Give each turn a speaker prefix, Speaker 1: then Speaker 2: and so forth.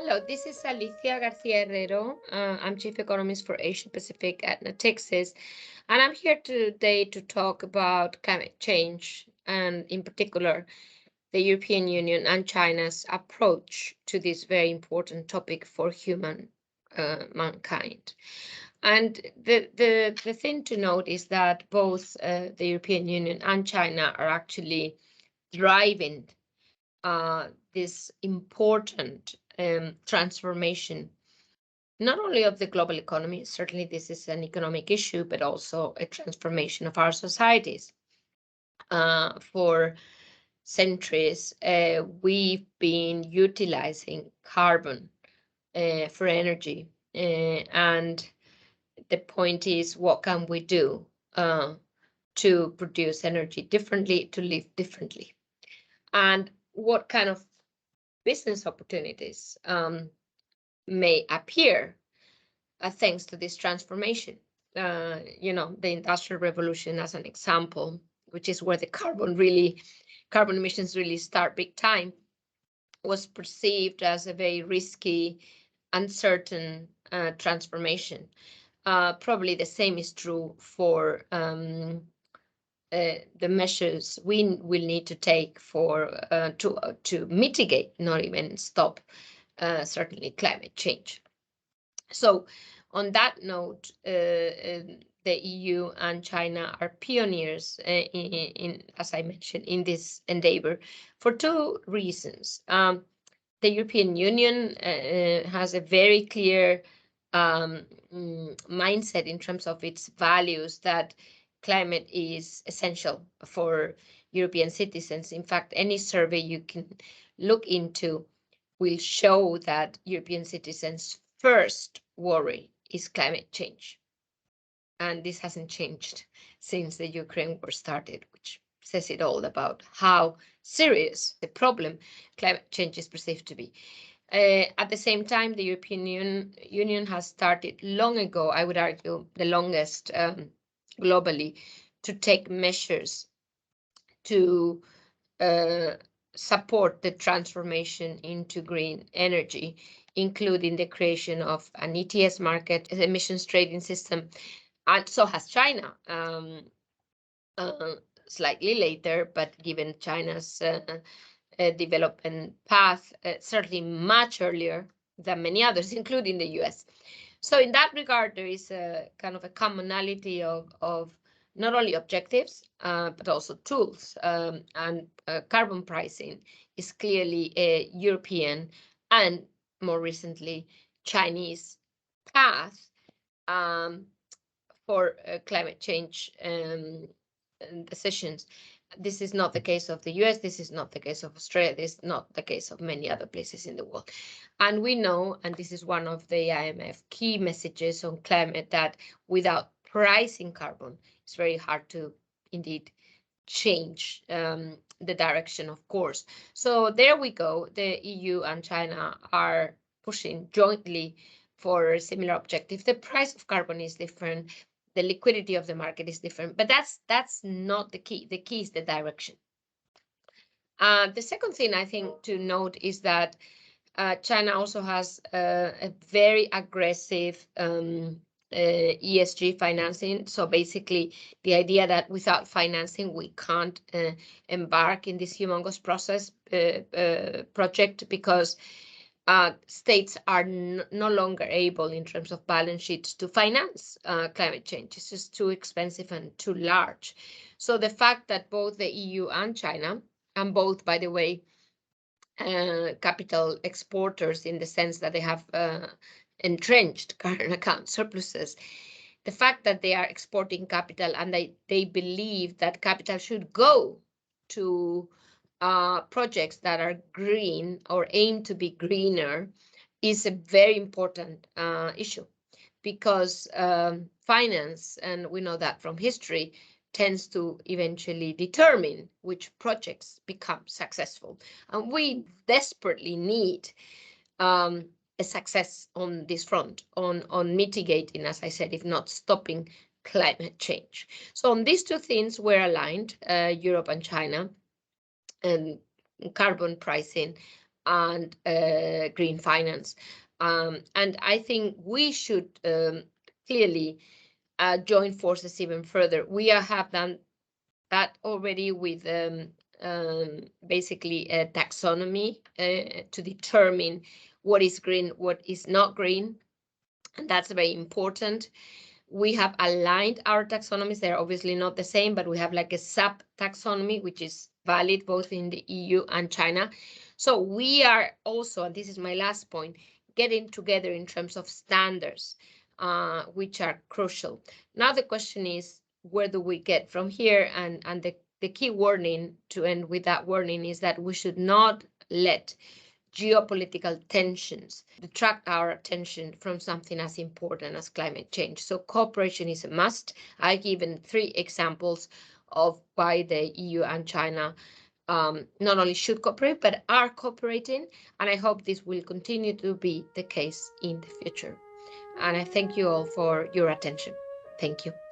Speaker 1: Hello, this is Alicia Herrero. I'm Chief Economist for Asia Pacific at Natixis, and I'm here today to talk about climate change and, in particular, the European Union and China's approach to this very important topic for mankind. And the thing to note is that both the European Union and China are actually driving this important transformation, not only of the global economy, certainly this is an economic issue, but also a transformation of our societies. For centuries, we've been utilizing carbon for energy. And the point is, what can we do to produce energy differently, to live differently? And what kind of business opportunities may appear thanks to this transformation. The Industrial Revolution, as an example, which is where the carbon emissions really start big time, was perceived as a very risky, uncertain transformation. Probably the same is true for the measures we will need to take to mitigate, not even stop, certainly climate change. So on that note, the EU and China are pioneers as I mentioned, in this endeavor for two reasons. The European Union has a very clear mindset in terms of its values that climate is essential for European citizens. In fact, any survey you can look into will show that European citizens' first worry is climate change. And this hasn't changed since the Ukraine war started, which says it all about how serious the problem climate change is perceived to be. At the same time, the European Union has started long ago, I would argue the longest globally, to take measures to support the transformation into green energy, including the creation of an ETS market, emissions trading system, and so has China. Slightly later, but given China's development path, certainly much earlier than many others, including the US. So in that regard, there is a kind of a commonality of not only objectives, but also tools. And carbon pricing is clearly a European and more recently Chinese path for climate change decisions. This is not the case of the US, this is not the case of Australia, this is not the case of many other places in the world. And we know, and this is one of the IMF key messages on climate, that without pricing carbon, it's very hard to indeed change the direction of course. So there we go. The EU and China are pushing jointly for a similar objective. The price of carbon is different, the liquidity of the market is different, but that's not the key. The key is the direction. The second thing I think to note is that China also has a very aggressive ESG financing. So basically, the idea that without financing, we can't embark in this humongous project because states are no longer able, in terms of balance sheets, to finance climate change. It's just too expensive and too large. So the fact that both the EU and China, and both, by the way, capital exporters in the sense that they have entrenched current account surpluses, the fact that they are exporting capital and they believe that capital should go to projects that are green or aim to be greener is a very important issue, because finance, and we know that from history, tends to eventually determine which projects become successful. And we desperately need a success on this front, on mitigating, as I said, if not stopping climate change. So on these two things, we're aligned, Europe and China, and carbon pricing and green finance. And I think we should clearly join forces even further. We have done that already with basically a taxonomy to determine what is green, what is not green, and that's very important. We have aligned our taxonomies. They're obviously not the same, but we have like a sub taxonomy, which is valid both in the EU and China. So we are also, and this is my last point, getting together in terms of standards, which are crucial. Now the question is, where do we get from here? And the key warning, to end with that warning, is that we should not let geopolitical tensions detract our attention from something as important as climate change. So cooperation is a must. I've given 3 examples of why the EU and China not only should cooperate, but are cooperating. And I hope this will continue to be the case in the future. And I thank you all for your attention. Thank you.